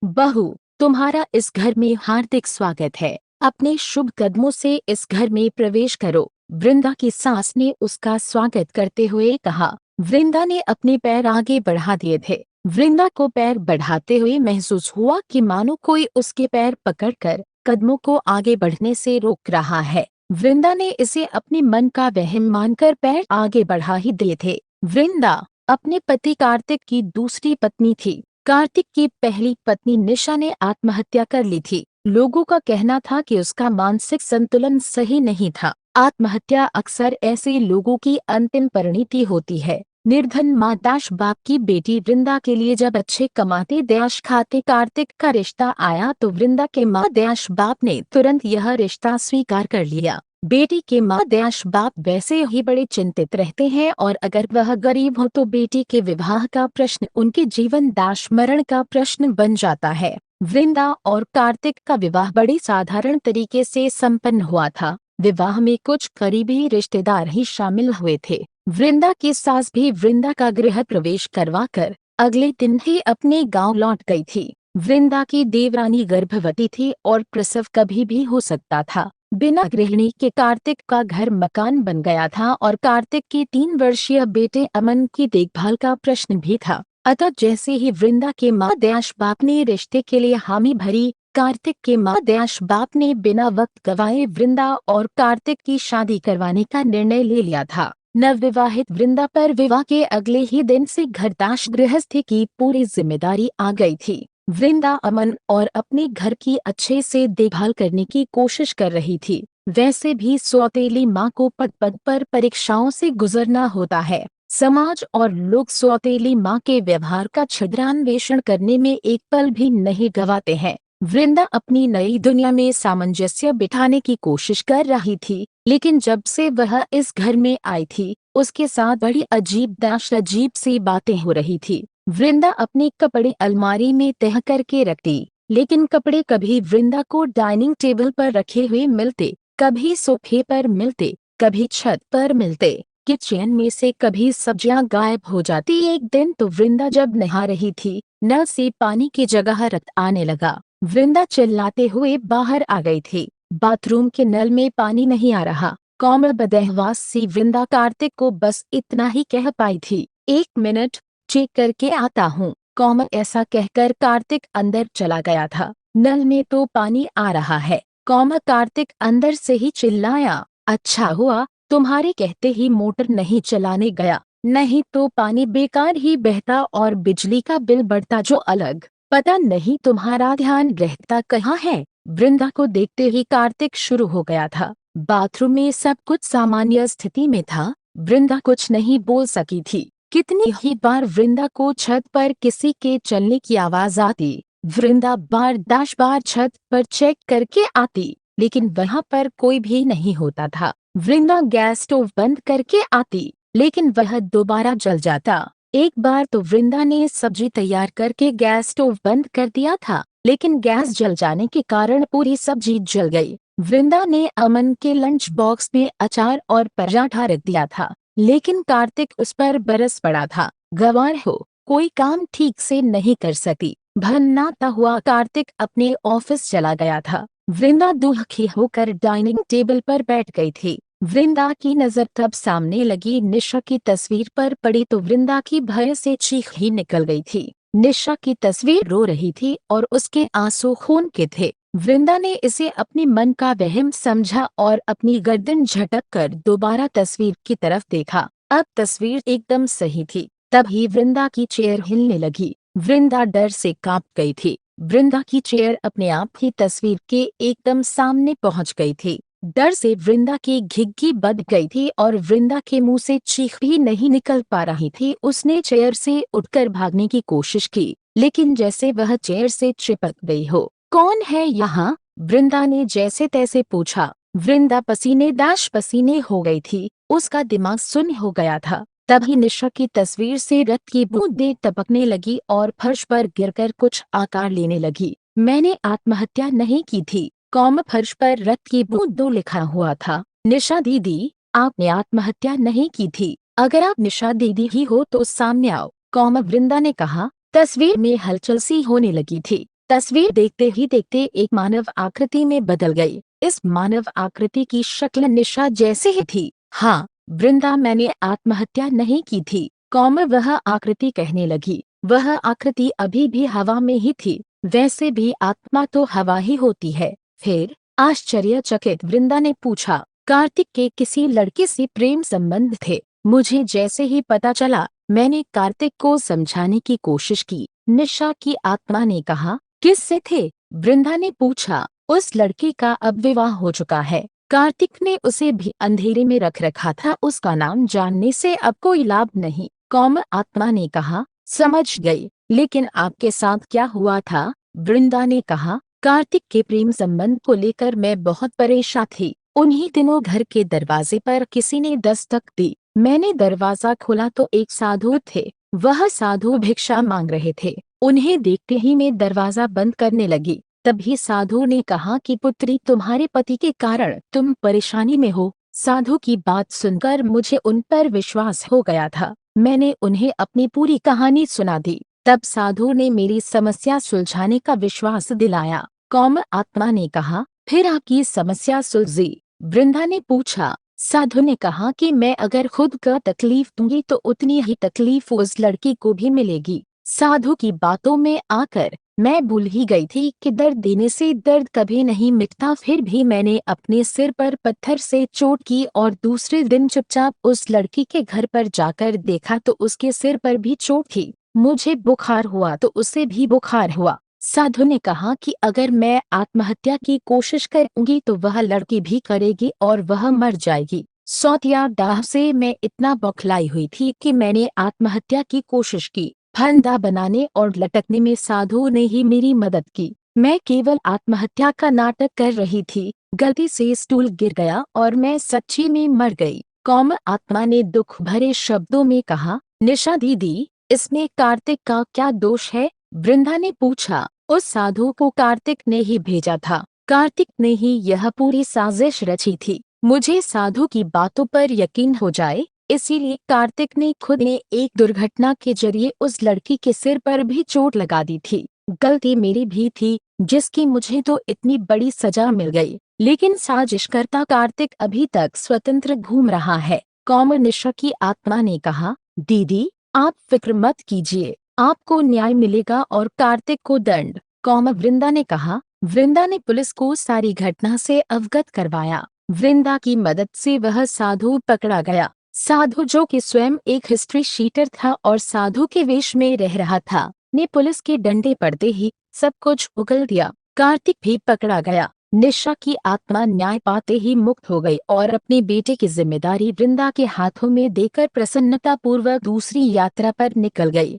बहू, तुम्हारा इस घर में हार्दिक स्वागत है। अपने शुभ कदमों से इस घर में प्रवेश करो। वृंदा की सास ने उसका स्वागत करते हुए कहा। वृंदा ने अपने पैर आगे बढ़ा दिए थे। वृंदा को पैर बढ़ाते हुए महसूस हुआ कि मानो कोई उसके पैर पकड़कर कदमों को आगे बढ़ने से रोक रहा है। वृंदा ने इसे अपने मन का वहम मानकर पैर आगे बढ़ा ही दिए थे। वृंदा अपने पति कार्तिक की दूसरी पत्नी थी। कार्तिक की पहली पत्नी निशा ने आत्महत्या कर ली थी। लोगों का कहना था कि उसका मानसिक संतुलन सही नहीं था। आत्महत्या अक्सर ऐसे लोगों की अंतिम परिणति होती है। निर्धन माँ दाश बाप की बेटी वृंदा के लिए जब अच्छे कमाते दयाश खाते कार्तिक का रिश्ता आया तो वृंदा के माँ दयाश बाप ने तुरंत यह रिश्ता स्वीकार कर लिया। बेटी के माँ दयाश बाप वैसे ही बड़े चिंतित रहते हैं और अगर वह गरीब हो तो बेटी के विवाह का प्रश्न उनके जीवन दाश मरण का प्रश्न बन जाता है। वृंदा और कार्तिक का विवाह बड़ी साधारण तरीके से संपन्न हुआ था। विवाह में कुछ करीबी रिश्तेदार ही शामिल हुए थे। वृंदा की सास भी वृंदा का गृह प्रवेश करवाकर अगले दिन ही अपने गांव लौट गई थी। वृंदा की देवरानी गर्भवती थी और प्रसव कभी भी हो सकता था। बिना गृहिणी के कार्तिक का घर मकान बन गया था और कार्तिक की 3 वर्षीय बेटे अमन की देखभाल का प्रश्न भी था। अतः जैसे ही वृंदा के माँ दयाश बाप ने रिश्ते के लिए हामी भरी, कार्तिक के माँ दयाश बाप ने बिना वक्त गवाए वृंदा और कार्तिक की शादी करवाने का निर्णय ले लिया था। नवविवाहित वृंदा पर विवाह के अगले ही दिन से घरदाश गृहस्थी की पूरी जिम्मेदारी आ गई थी। वृंदा अमन और अपने घर की अच्छे से देखभाल करने की कोशिश कर रही थी। वैसे भी सौतेली माँ को पद पद पर परीक्षाओं से गुजरना होता है। समाज और लोग सौतेली माँ के व्यवहार का छिद्रान्वेषण करने में एक पल भी नहीं गवाते हैं। वृंदा अपनी नई दुनिया में सामंजस्य बिठाने की कोशिश कर रही थी, लेकिन जब से वह इस घर में आई थी उसके साथ बड़ी अजीब सी बातें हो रही थी। वृंदा अपने कपड़े अलमारी में तह करके रखती, लेकिन कपड़े कभी वृंदा को डाइनिंग टेबल पर रखे हुए मिलते, कभी सोफे पर मिलते, कभी छत पर मिलते। किचन में से कभी सब्जियां गायब हो जाती। एक दिन तो वृंदा जब नहा रही थी, नल से पानी की जगह रक्त आने लगा। वृंदा चिल्लाते हुए बाहर आ गई थी। बाथरूम के नल में पानी नहीं आ रहा। कोमल बदहवास सी वृंदा कार्तिक को बस इतना ही कह पाई थी, 1 मिनट चेक करके आता हूँ। कोमल ऐसा कहकर कार्तिक अंदर चला गया था। नल में तो पानी आ रहा है। कोमल कार्तिक अंदर से ही चिल्लाया, अच्छा हुआ तुम्हारे कहते ही मोटर नहीं चलाने गया, नहीं तो पानी बेकार ही बहता और बिजली का बिल बढ़ता जो अलग। पता नहीं तुम्हारा ध्यान रहता कहाँ है। वृंदा को देखते ही कार्तिक शुरू हो गया था। बाथरूम में सब कुछ सामान्य स्थिति में था। वृंदा कुछ नहीं बोल सकी थी। कितनी ही बार वृंदा को छत पर किसी के चलने की आवाज आती। वृंदा बार छत पर चेक करके आती, लेकिन वहां पर कोई भी नहीं होता था। वृंदा गैस स्टोव बंद करके आती, लेकिन वह दोबारा जल जाता। एक बार तो वृंदा ने सब्जी तैयार करके गैस स्टोव बंद कर दिया था, लेकिन गैस जल जाने के कारण पूरी सब्जी जल गई। वृंदा ने अमन के लंच बॉक्स में अचार और पराठा रख दिया था, लेकिन कार्तिक उस पर बरस पड़ा था। गंवार हो, कोई काम ठीक से नहीं कर सकी। भन्नाता हुआ कार्तिक अपने ऑफिस चला गया था। वृंदा दुखी होकर डाइनिंग टेबल पर बैठ गई थी। वृंदा की नजर तब सामने लगी निशा की तस्वीर पर पड़ी तो वृंदा की भय से चीख ही निकल गई थी। निशा की तस्वीर रो रही थी और उसके आंसू खून के थे। वृंदा ने इसे अपने मन का वहम समझा और अपनी गर्दन झटक कर दोबारा तस्वीर की तरफ देखा। अब तस्वीर एकदम सही थी। तभी वृंदा की चेयर हिलने लगी। वृंदा डर से कांप गई थी। वृंदा की चेयर अपने आप ही तस्वीर के एकदम सामने पहुंच गई थी। डर से वृंदा की घिघी बंध गई थी और वृंदा के मुंह से चीख भी नहीं निकल पा रही थी। उसने चेयर से उठकर भागने की कोशिश की, लेकिन जैसे वह चेयर से चिपक गई हो। कौन है यहाँ? वृंदा ने जैसे तैसे पूछा। वृंदा पसीने हो गई थी। उसका दिमाग सुन्न हो गया था। तभी निशा की तस्वीर से रक्त की बूंदें टपकने लगी और फर्श पर गिरकर कुछ आकार लेने लगी। मैंने आत्महत्या नहीं की थी। कॉम फर्श पर रक्त की बूंदों लिखा हुआ था। निशा दीदी, आपने आत्महत्या नहीं की थी। अगर आप निशा दीदी ही हो तो सामने आओ, कॉम वृंदा ने कहा। तस्वीर में हलचल सी होने लगी थी। तस्वीर देखते ही देखते एक मानव आकृति में बदल गई। इस मानव आकृति की शक्ल निशा जैसे ही थी। हाँ वृंदा, मैंने आत्महत्या नहीं की थी, वह आकृति कहने लगी। वह आकृति अभी भी हवा में ही थी। वैसे भी आत्मा तो हवा ही होती है। फिर आश्चर्यचकित वृंदा ने पूछा, कार्तिक के किसी लड़के से प्रेम संबंध थे? मुझे जैसे ही पता चला, मैंने कार्तिक को समझाने की कोशिश की। निशा की आत्मा ने कहा, किससे थे? वृंदा ने पूछा। उस लड़के का अब विवाह हो चुका है। कार्तिक ने उसे भी अंधेरे में रख रखा था। उसका नाम जानने से अब कोई लाभ नहीं। आत्मा ने कहा, समझ गई, लेकिन आपके साथ क्या हुआ था? वृंदा ने कहा, कार्तिक के प्रेम संबंध को लेकर मैं बहुत परेशान थी। उन्हीं दिनों घर के दरवाजे पर किसी ने दस्तक दी। मैंने दरवाजा खोला तो एक साधु थे। वह साधु भिक्षा मांग रहे थे। उन्हें देखते ही मैं दरवाजा बंद करने लगी। तभी साधु ने कहा कि पुत्री, तुम्हारे पति के कारण तुम परेशानी में हो। साधु की बात सुनकर मुझे उन पर विश्वास हो गया था। मैंने उन्हें अपनी पूरी कहानी सुना दी। तब साधु ने मेरी समस्या सुलझाने का विश्वास दिलाया। आत्मा ने कहा, फिर आपकी समस्या सुलझी? वृंदा ने पूछा। साधु ने कहा कि मैं अगर खुद का तकलीफ दूंगी तो उतनी ही तकलीफ उस लड़की को भी मिलेगी। साधु की बातों में आकर मैं भूल ही गई थी कि दर्द देने से दर्द कभी नहीं मिटता। फिर भी मैंने अपने सिर पर पत्थर से चोट की और दूसरे दिन चुपचाप उस लड़की के घर पर जाकर देखा तो उसके सिर पर भी चोट थी। मुझे बुखार हुआ तो उसे भी बुखार हुआ। साधु ने कहा कि अगर मैं आत्महत्या की कोशिश करूंगी तो वह लड़की भी करेगी और वह मर जाएगी। सौतिया दाह से मैं इतना बौखलाई हुई थी कि मैंने आत्महत्या की कोशिश की। फंदा बनाने और लटकने में साधु ने ही मेरी मदद की। मैं केवल आत्महत्या का नाटक कर रही थी। गलती से स्टूल गिर गया और मैं सच्ची में मर गई। आत्मा ने दुख भरे शब्दों में कहा, निशा दीदी, इसमें कार्तिक का क्या दोष है? वृंदा ने पूछा। उस साधु को कार्तिक ने ही भेजा था। कार्तिक ने ही यह पूरी साजिश रची थी। मुझे साधु की बातों पर यकीन हो जाए, इसीलिए कार्तिक ने खुद ने एक दुर्घटना के जरिए उस लड़की के सिर पर भी चोट लगा दी थी। गलती मेरी भी थी, जिसकी मुझे तो इतनी बड़ी सजा मिल गई। लेकिन साजिशकर्ता कार्तिक अभी तक स्वतंत्र घूम रहा है। निशा की आत्मा ने कहा, दीदी, आप फिक्र मत कीजिए, आपको न्याय मिलेगा और कार्तिक को दंड। वृंदा ने कहा। वृंदा ने पुलिस को सारी घटना से अवगत करवाया। वृंदा की मदद से वह साधु पकड़ा गया। साधु, जो कि स्वयं एक हिस्ट्री शीटर था और साधु के वेश में रह रहा था, ने पुलिस के डंडे पड़ते ही सब कुछ उगल दिया। कार्तिक भी पकड़ा गया। निशा की आत्मा न्याय पाते ही मुक्त हो गई और अपने बेटे की जिम्मेदारी वृंदा के हाथों में देकर प्रसन्नता पूर्वक दूसरी यात्रा पर निकल गई।